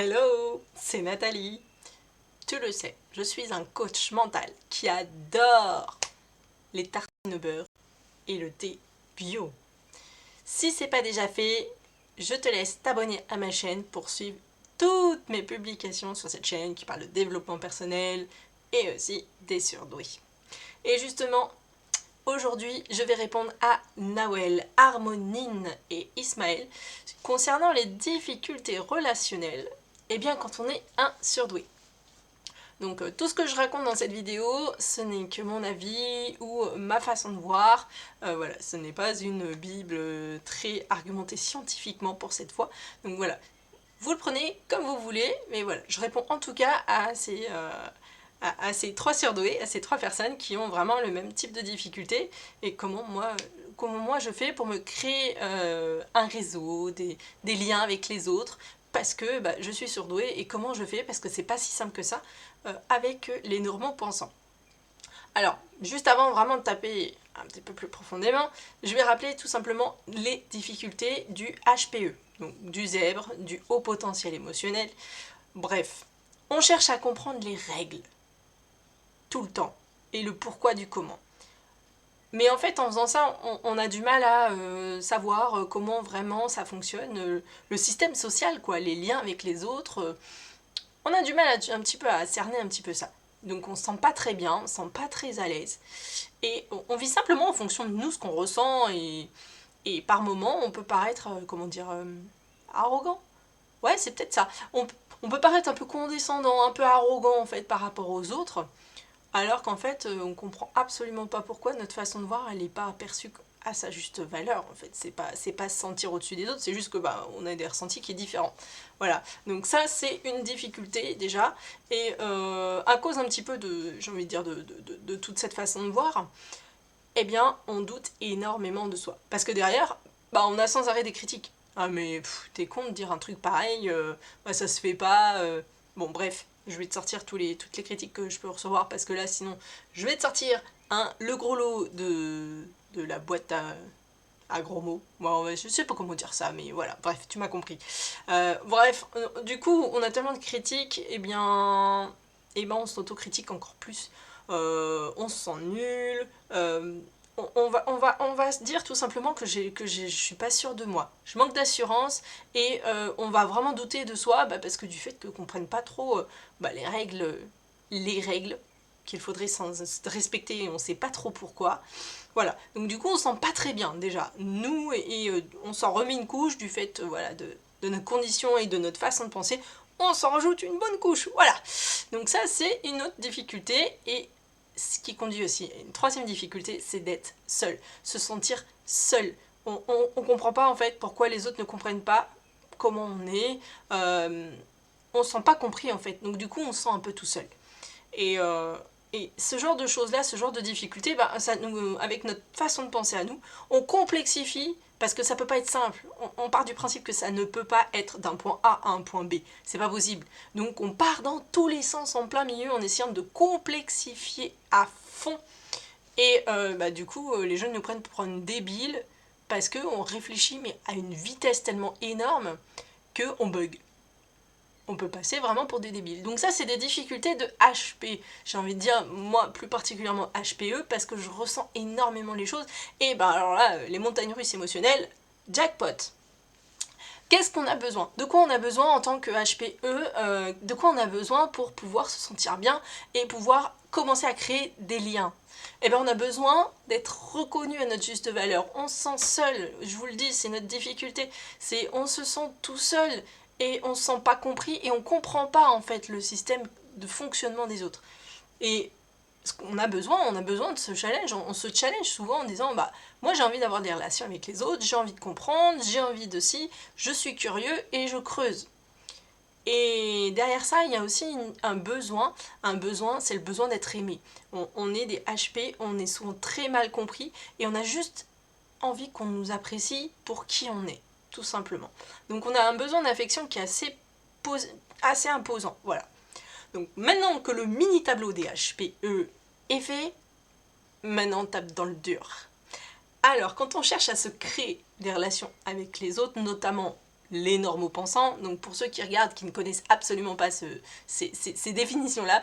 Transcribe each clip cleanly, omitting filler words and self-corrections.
Hello, c'est Nathalie. Tu le sais, je suis un coach mental qui adore les tartines au beurre et le thé bio. Si c'est pas déjà fait, je te laisse t'abonner à ma chaîne pour suivre toutes mes publications sur cette chaîne qui parle de développement personnel et aussi des surdoués. Et justement, aujourd'hui, je vais répondre à Nawel, Harmonine et Ismaël concernant les difficultés relationnelles, quand on est un surdoué. Donc tout ce que je raconte dans cette vidéo, ce n'est que mon avis ou ma façon de voir. Voilà, ce n'est pas une bible très argumentée scientifiquement pour cette fois. Donc voilà, vous le prenez comme vous voulez, mais voilà, je réponds en tout cas à ces trois surdoués, à ces trois personnes qui ont vraiment le même type de difficulté et comment moi je fais pour me créer un réseau, des liens avec les autres, parce que je suis surdouée et comment je fais, parce que c'est pas si simple que ça, avec les normaux-pensants. Alors, juste avant vraiment de taper un petit peu plus profondément, je vais rappeler tout simplement les difficultés du HPE, donc du zèbre, du haut potentiel émotionnel. Bref, on cherche à comprendre les règles, tout le temps, et le pourquoi du comment. Mais en fait, en faisant ça, on a du mal à savoir comment vraiment ça fonctionne, le système social, quoi, les liens avec les autres. On a du mal un petit peu à cerner un petit peu ça. Donc on se sent pas très bien, on se sent pas très à l'aise. Et on vit simplement en fonction de nous, ce qu'on ressent, et par moments, on peut paraître, arrogant. Ouais, c'est peut-être ça. On peut paraître un peu condescendant, un peu arrogant en fait par rapport aux autres, alors qu'en fait, on comprend absolument pas pourquoi notre façon de voir, elle n'est pas perçue à sa juste valeur en fait. C'est pas se sentir au-dessus des autres, c'est juste que on a des ressentis qui sont différents. Voilà, donc ça c'est une difficulté déjà, et à cause un petit peu de, j'ai envie de dire, de toute cette façon de voir, eh bien on doute énormément de soi. Parce que derrière, on a sans arrêt des critiques. Ah mais t'es con de dire un truc pareil, ça se fait pas. Bon bref, je vais te sortir toutes les critiques que je peux recevoir, parce que là sinon je vais te sortir le gros lot de la boîte à gros mots. Bon, je sais pas comment dire ça, mais voilà, bref, tu m'as compris. Bref, du coup, on a tellement de critiques, on s'autocritique encore plus. On se sent nul. On va se dire tout simplement que je suis pas sûre de moi. Je manque d'assurance, et on va vraiment douter de soi, parce que du fait qu'on comprenne pas trop les règles qu'il faudrait respecter, et on sait pas trop pourquoi. Voilà, donc du coup on se sent pas très bien déjà, nous, on s'en remet une couche du fait de notre condition et de notre façon de penser, on s'en rajoute une bonne couche, voilà. Donc ça c'est une autre difficulté, et ce qui conduit aussi à une troisième difficulté, c'est d'être seul, se sentir seul. On comprend pas en fait pourquoi les autres ne comprennent pas comment on est, on se sent pas compris en fait, donc du coup on se sent un peu tout seul. Et ce genre de choses-là, ce genre de difficultés, avec notre façon de penser à nous, on complexifie, parce que ça peut pas être simple. On part du principe que ça ne peut pas être d'un point A à un point B. C'est pas possible. Donc on part dans tous les sens en plein milieu en essayant de complexifier à fond. Et du coup, les jeunes nous prennent pour une débile, parce qu'on réfléchit mais à une vitesse tellement énorme qu'on bug. On peut passer vraiment pour des débiles. Donc ça, c'est des difficultés de HP. J'ai envie de dire, moi, plus particulièrement HPE, parce que je ressens énormément les choses. Et alors là, les montagnes russes émotionnelles, jackpot. Qu'est-ce qu'on a besoin? De quoi on a besoin en tant que HPE? De quoi on a besoin pour pouvoir se sentir bien et pouvoir commencer à créer des liens? On a besoin d'être reconnu à notre juste valeur. On se sent seul, je vous le dis, c'est notre difficulté. On se sent tout seul, et on se sent pas compris, et on comprend pas en fait le système de fonctionnement des autres. Et ce qu'on a besoin de ce challenge, on se challenge souvent en disant moi j'ai envie d'avoir des relations avec les autres, j'ai envie de comprendre, j'ai envie de ci, je suis curieux et je creuse. Et derrière ça, il y a aussi un besoin c'est le besoin d'être aimé. On est des HP, on est souvent très mal compris, et on a juste envie qu'on nous apprécie pour qui on est, tout simplement. Donc on a un besoin d'affection qui est assez imposant, voilà. Donc maintenant que le mini tableau des HPE est fait, maintenant on tape dans le dur. Alors quand on cherche à se créer des relations avec les autres, notamment les normaux pensants. Donc pour ceux qui regardent, qui ne connaissent absolument pas ces définitions-là,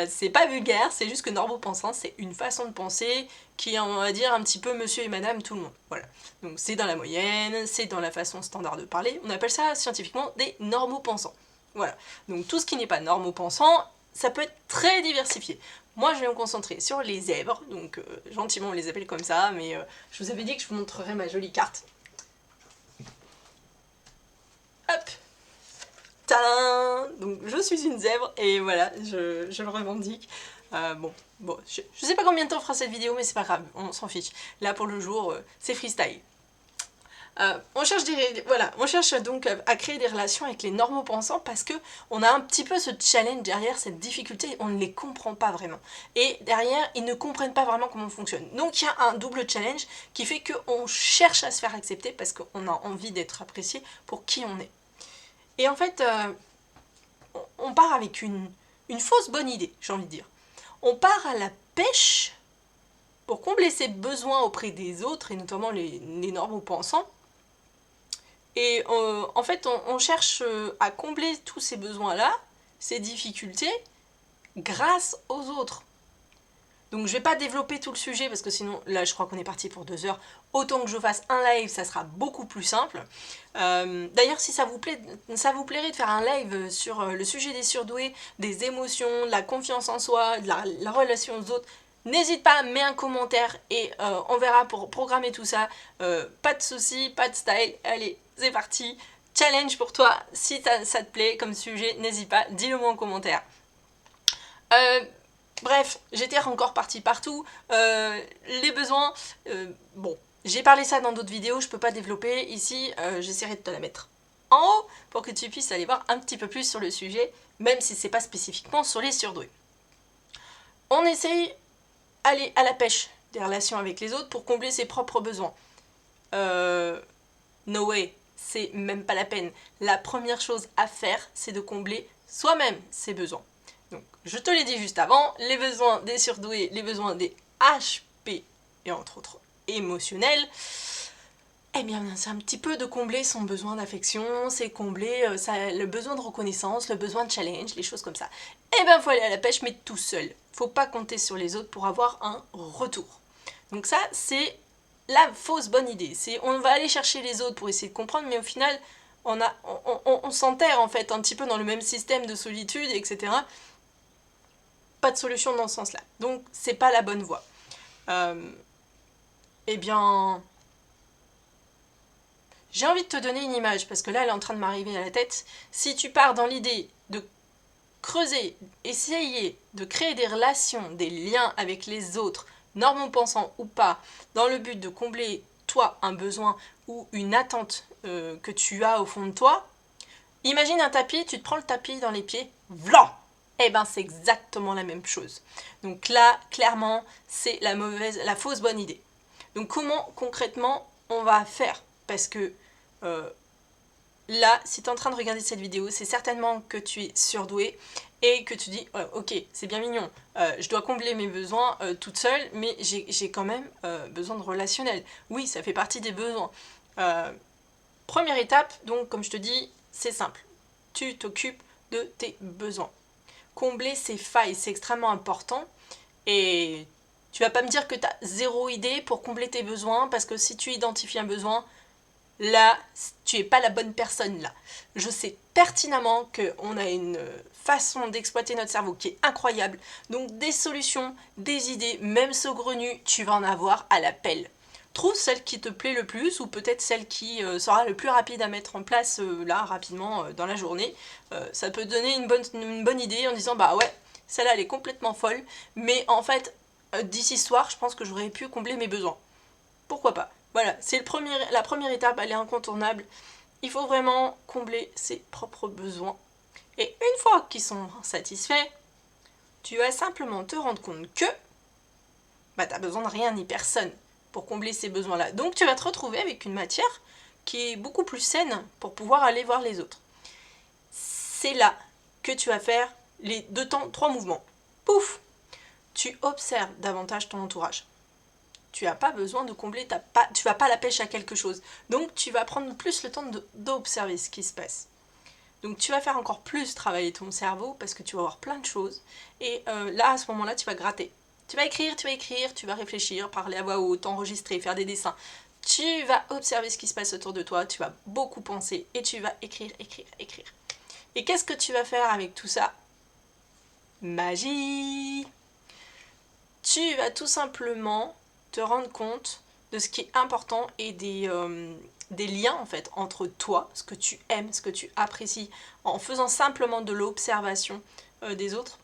c'est pas vulgaire, c'est juste que normaux pensants, c'est une façon de penser qui est, on va dire, un petit peu monsieur et madame tout le monde. Voilà. Donc c'est dans la moyenne, c'est dans la façon standard de parler. On appelle ça scientifiquement des normaux pensants. Voilà. Donc tout ce qui n'est pas normaux pensants, ça peut être très diversifié. Moi, je vais me concentrer sur les zèbres, donc gentiment on les appelle comme ça, mais je vous avais dit que je vous montrerai ma jolie carte. Hop, tadam! Donc je suis une zèbre et voilà, je le revendique. Bon, je sais pas combien de temps fera cette vidéo, mais c'est pas grave, on s'en fiche. Là pour le jour, c'est freestyle. On cherche donc à créer des relations avec les normaux pensants parce que on a un petit peu ce challenge derrière, cette difficulté, on ne les comprend pas vraiment. Et derrière, ils ne comprennent pas vraiment comment on fonctionne. Donc il y a un double challenge qui fait qu'on cherche à se faire accepter parce qu'on a envie d'être apprécié pour qui on est. Et en fait, on part avec une fausse bonne idée, j'ai envie de dire. On part à la pêche pour combler ses besoins auprès des autres, et notamment les normaux pensants. Et en fait, on cherche à combler tous ces besoins-là, ces difficultés, grâce aux autres. Donc je vais pas développer tout le sujet, parce que sinon, là, je crois qu'on est parti pour 2 heures. Autant que je fasse un live, ça sera beaucoup plus simple. D'ailleurs, si ça vous plairait de faire un live sur le sujet des surdoués, des émotions, de la confiance en soi, de la relation aux autres, n'hésite pas, mets un commentaire et on verra pour programmer tout ça. Pas de soucis, pas de style. Allez, c'est parti. Challenge pour toi. Si ça te plaît comme sujet, n'hésite pas, dis-le moi en commentaire. Bref, j'étais encore partie partout. Les besoins, bon, j'ai parlé ça dans d'autres vidéos, je peux pas développer. Ici, j'essaierai de te la mettre en haut pour que tu puisses aller voir un petit peu plus sur le sujet, même si c'est pas spécifiquement sur les surdoués. On essaye d'aller à la pêche des relations avec les autres pour combler ses propres besoins. No way, c'est même pas la peine. La première chose à faire, c'est de combler soi-même ses besoins. Donc, je te l'ai dit juste avant, les besoins des surdoués, les besoins des HP, et entre autres émotionnels, eh bien, c'est un petit peu de combler son besoin d'affection, c'est combler le besoin de reconnaissance, le besoin de challenge, les choses comme ça. Eh bien, faut aller à la pêche, mais tout seul. Faut pas compter sur les autres pour avoir un retour. Donc ça, c'est la fausse bonne idée. On va aller chercher les autres pour essayer de comprendre, mais au final, on s'enterre en fait un petit peu dans le même système de solitude, etc. Pas de solution dans ce sens-là. Donc, c'est pas la bonne voie. Eh bien, j'ai envie de te donner une image, parce que là, elle est en train de m'arriver à la tête. Si tu pars dans l'idée de creuser, essayer de créer des relations, des liens avec les autres, normaux pensants ou pas, dans le but de combler, toi, un besoin ou une attente que tu as au fond de toi, imagine un tapis, tu te prends le tapis dans les pieds, vlan! Eh ben c'est exactement la même chose. Donc là, clairement, c'est la fausse bonne idée. Donc comment concrètement on va faire? Parce que là, si tu es en train de regarder cette vidéo, c'est certainement que tu es surdoué et que tu dis ok, c'est bien mignon, je dois combler mes besoins toute seule, mais j'ai quand même besoin de relationnel. Oui, ça fait partie des besoins. Première étape, donc comme je te dis, c'est simple. Tu t'occupes de tes besoins. Combler ces failles, c'est extrêmement important. Et tu vas pas me dire que tu as zéro idée pour combler tes besoins, parce que si tu identifies un besoin, là, tu n'es pas la bonne personne là. Je sais pertinemment qu'on a une façon d'exploiter notre cerveau qui est incroyable. Donc des solutions, des idées, même saugrenues, tu vas en avoir à la pelle. Trouve celle qui te plaît le plus, ou peut-être celle qui sera le plus rapide à mettre en place là, rapidement, dans la journée. Ça peut donner une bonne idée en disant bah ouais, celle-là elle est complètement folle, mais en fait, d'ici ce soir, je pense que j'aurais pu combler mes besoins. Pourquoi pas? Voilà, c'est la première étape, elle est incontournable. Il faut vraiment combler ses propres besoins. Et une fois qu'ils sont satisfaits, tu vas simplement te rendre compte que bah, tu n'as besoin de rien ni personne pour combler ces besoins-là. Donc tu vas te retrouver avec une matière qui est beaucoup plus saine pour pouvoir aller voir les autres. C'est là que tu vas faire les 3 mouvements. Pouf! Tu observes davantage ton entourage. tu n'as pas besoin de combler, tu vas pas à la pêche à quelque chose. Donc tu vas prendre plus le temps d'observer ce qui se passe. Donc tu vas faire encore plus travailler ton cerveau parce que tu vas voir plein de choses. Et là, à ce moment-là, tu vas gratter. Tu vas écrire, tu vas réfléchir, parler à voix haute, enregistrer, faire des dessins. Tu vas observer ce qui se passe autour de toi, tu vas beaucoup penser et tu vas écrire. Et qu'est-ce que tu vas faire avec tout ça? Magie! Tu vas tout simplement te rendre compte de ce qui est important et des liens en fait entre toi, ce que tu aimes, ce que tu apprécies, en faisant simplement de l'observation des autres.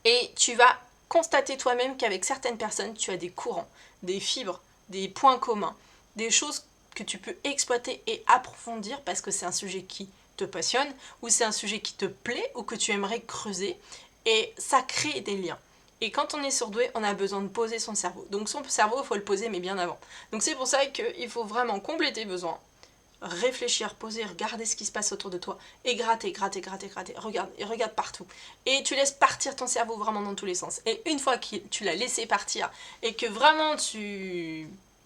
Et tu vas constater toi-même qu'avec certaines personnes, tu as des courants, des fibres, des points communs, des choses que tu peux exploiter et approfondir parce que c'est un sujet qui te passionne ou c'est un sujet qui te plaît ou que tu aimerais creuser et ça crée des liens. Et quand on est surdoué, on a besoin de poser son cerveau. Donc son cerveau, il faut le poser mais bien avant. Donc c'est pour ça qu'il faut vraiment combler tes besoins, réfléchir, poser, regarder ce qui se passe autour de toi et gratter, regarde partout. Et tu laisses partir ton cerveau vraiment dans tous les sens. Et une fois que tu l'as laissé partir et que vraiment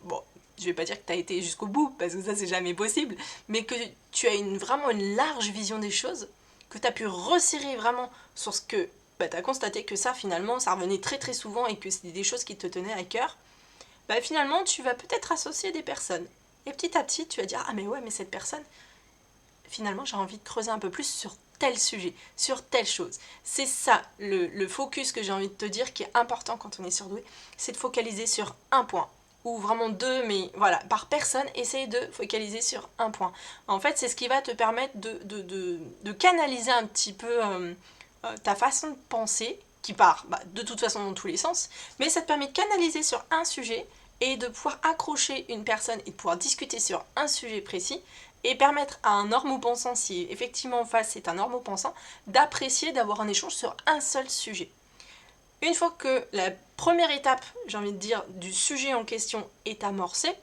Bon, je vais pas dire que tu as été jusqu'au bout, parce que ça c'est jamais possible, mais que tu as vraiment une large vision des choses, que tu as pu resserrer vraiment sur ce que tu as constaté que ça finalement ça revenait très très souvent et que c'était des choses qui te tenaient à cœur, finalement tu vas peut-être associer des personnes. Et petit à petit, tu vas dire, ah mais ouais, mais cette personne, finalement, j'ai envie de creuser un peu plus sur tel sujet, sur telle chose. C'est ça, le focus que j'ai envie de te dire qui est important quand on est surdoué, c'est de focaliser sur un point. Ou vraiment deux, mais voilà, par personne, essaye de focaliser sur un point. En fait, c'est ce qui va te permettre de canaliser un petit peu ta façon de penser, qui part de toute façon dans tous les sens, mais ça te permet de canaliser sur un sujet et de pouvoir accrocher une personne et de pouvoir discuter sur un sujet précis et permettre à un normopensant, si effectivement en face c'est un normopensant, d'apprécier d'avoir un échange sur un seul sujet. Une fois que la première étape, j'ai envie de dire, du sujet en question est amorcée,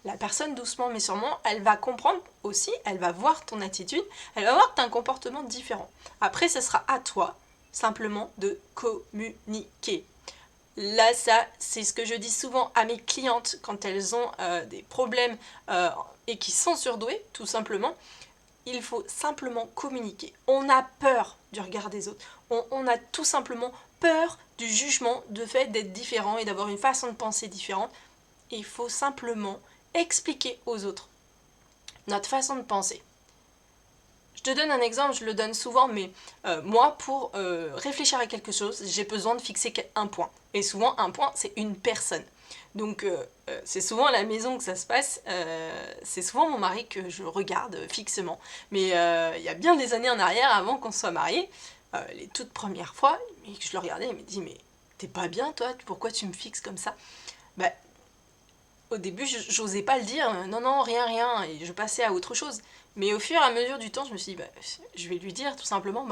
la personne doucement mais sûrement, elle va comprendre aussi, elle va voir ton attitude, elle va voir que tu as un comportement différent. Après, ce sera à toi simplement de communiquer. Là, ça, c'est ce que je dis souvent à mes clientes quand elles ont des problèmes et qui sont surdouées, tout simplement. Il faut simplement communiquer. On a peur du regard des autres. On a tout simplement peur du jugement, du fait d'être différent et d'avoir une façon de penser différente. Et il faut simplement expliquer aux autres notre façon de penser. Je te donne un exemple, je le donne souvent, mais moi, pour réfléchir à quelque chose, j'ai besoin de fixer un point. Et souvent, un point, c'est une personne. Donc, c'est souvent à la maison que ça se passe. C'est souvent mon mari que je regarde fixement. Mais il y a bien des années en arrière, avant qu'on soit mariés, les toutes premières fois, je le regardais, il me dit, mais t'es pas bien, toi? Pourquoi tu me fixes comme ça? Au début, j'osais pas le dire, non, rien, et je passais à autre chose. Mais au fur et à mesure du temps, je me suis dit, je vais lui dire tout simplement,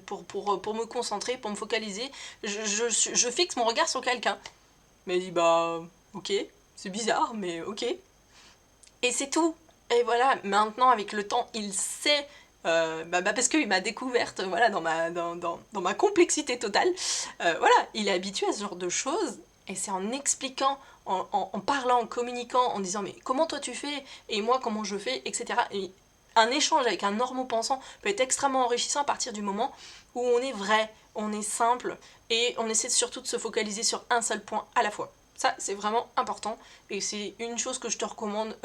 pour me concentrer, pour me focaliser, je fixe mon regard sur quelqu'un. Mais il dit, ok, c'est bizarre, mais ok. Et c'est tout. Et voilà, maintenant, avec le temps, il sait, parce qu'il m'a découverte, voilà, dans ma complexité totale. Voilà, il est habitué à ce genre de choses, et c'est en expliquant, en parlant, en communiquant, en disant mais comment toi tu fais et moi comment je fais, etc. Et un échange avec un normopensant peut être extrêmement enrichissant à partir du moment où on est vrai, on est simple et on essaie surtout de se focaliser sur un seul point à la fois. Ça, c'est vraiment important et c'est une chose que je te recommande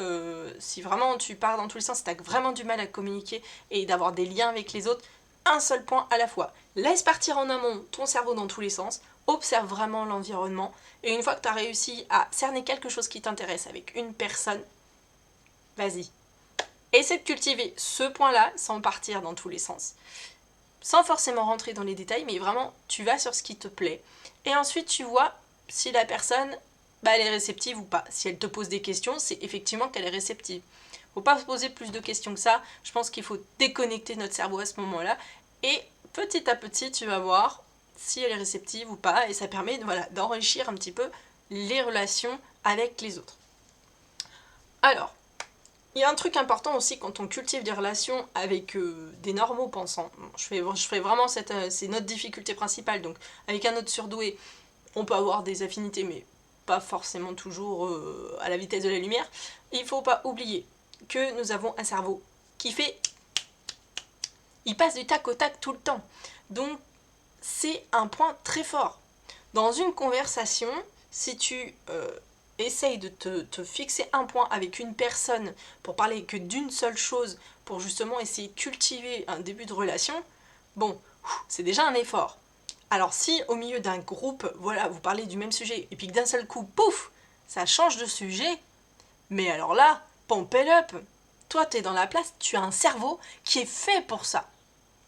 si vraiment tu pars dans tous les sens, si tu as vraiment du mal à communiquer et d'avoir des liens avec les autres, un seul point à la fois. Laisse partir en amont ton cerveau dans tous les sens, observe vraiment l'environnement et une fois que tu as réussi à cerner quelque chose qui t'intéresse avec une personne, vas-y. Essaie de cultiver ce point-là sans partir dans tous les sens. Sans forcément rentrer dans les détails, mais vraiment tu vas sur ce qui te plaît. Et ensuite tu vois si la personne elle est réceptive ou pas. Si elle te pose des questions, c'est effectivement qu'elle est réceptive. Faut pas se poser plus de questions que ça. Je pense qu'il faut déconnecter notre cerveau à ce moment-là. Et petit à petit, tu vas voir si elle est réceptive ou pas. Et ça permet d'enrichir un petit peu les relations avec les autres. Alors, il y a un truc important aussi quand on cultive des relations avec des normaux pensants. Je fais vraiment c'est notre difficulté principale. Donc, avec un autre surdoué, on peut avoir des affinités, mais pas forcément toujours à la vitesse de la lumière, il faut pas oublier que nous avons un cerveau qui fait... Il passe du tac au tac tout le temps. Donc, c'est un point très fort. Dans une conversation, si tu essayes de te fixer un point avec une personne pour parler que d'une seule chose, pour justement essayer de cultiver un début de relation, bon, c'est déjà un effort. Alors si au milieu d'un groupe, voilà, vous parlez du même sujet, et puis que d'un seul coup, pouf, ça change de sujet, mais alors là, pump it up. Toi, t'es dans la place, tu as un cerveau qui est fait pour ça.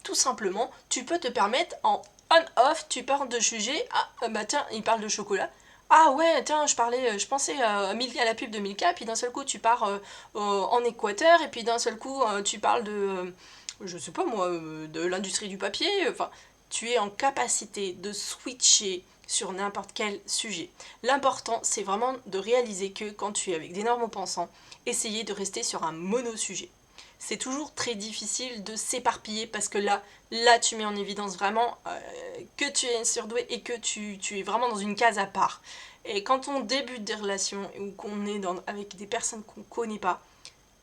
Tout simplement, tu peux te permettre en on-off, tu parles de sujet, ah bah tiens, il parle de chocolat. Ah ouais, tiens, je pensais à la pub de Milka, puis d'un seul coup tu pars en Équateur, et puis d'un seul coup tu parles de, je sais pas moi, de l'industrie du papier. Enfin, tu es en capacité de switcher sur n'importe quel sujet. L'important, c'est vraiment de réaliser que quand tu es avec des normaux-pensants, essayez de rester sur un mono-sujet. C'est toujours très difficile de s'éparpiller parce que là tu mets en évidence vraiment que tu es surdoué et que tu es vraiment dans une case à part. Et quand on débute des relations ou qu'on est avec des personnes qu'on ne connaît pas,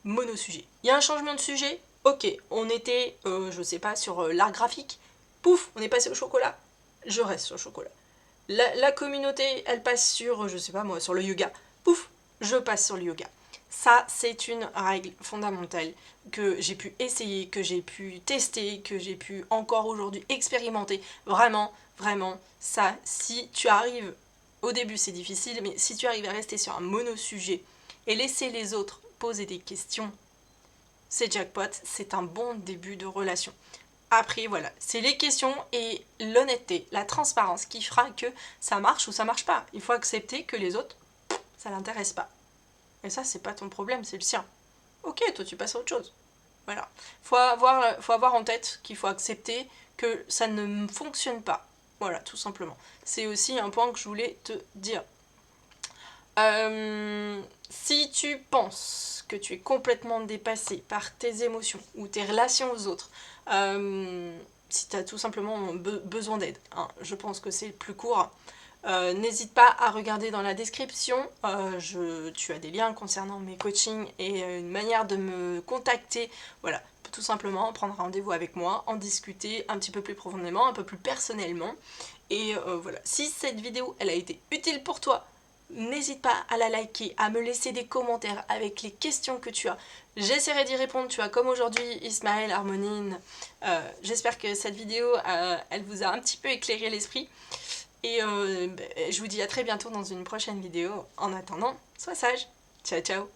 mono-sujet. Il y a un changement de sujet, ok, on était, je sais pas, sur l'art graphique, pouf, on est passé au chocolat, je reste sur le chocolat. La communauté, elle passe sur, je sais pas moi, sur le yoga, pouf, je passe sur le yoga. Ça, c'est une règle fondamentale que j'ai pu essayer, que j'ai pu tester, que j'ai pu encore aujourd'hui expérimenter. Vraiment, vraiment, ça, si tu arrives, au début c'est difficile, mais si tu arrives à rester sur un mono-sujet et laisser les autres poser des questions, c'est jackpot, c'est un bon début de relation. Après, voilà, c'est les questions et l'honnêteté, la transparence qui fera que ça marche ou ça marche pas. Il faut accepter que les autres, ça l'intéresse pas. Et ça, c'est pas ton problème, c'est le sien. Ok, toi, tu passes à autre chose. Voilà. Faut avoir en tête qu'il faut accepter que ça ne fonctionne pas. Voilà, tout simplement. C'est aussi un point que je voulais te dire. Si tu penses que tu es complètement dépassé par tes émotions ou tes relations aux autres, si tu as tout simplement besoin d'aide, hein, je pense que c'est le plus court, n'hésite pas à regarder dans la description, tu as des liens concernant mes coachings et une manière de me contacter, voilà, tout simplement prendre rendez-vous avec moi, en discuter un petit peu plus profondément, un peu plus personnellement, et voilà, si cette vidéo elle a été utile pour toi, n'hésite pas à la liker, à me laisser des commentaires avec les questions que tu as. J'essaierai d'y répondre, tu vois, comme aujourd'hui Ismaël, Harmonine. J'espère que cette vidéo, elle vous a un petit peu éclairé l'esprit. Et je vous dis à très bientôt dans une prochaine vidéo. En attendant, sois sage. Ciao, ciao.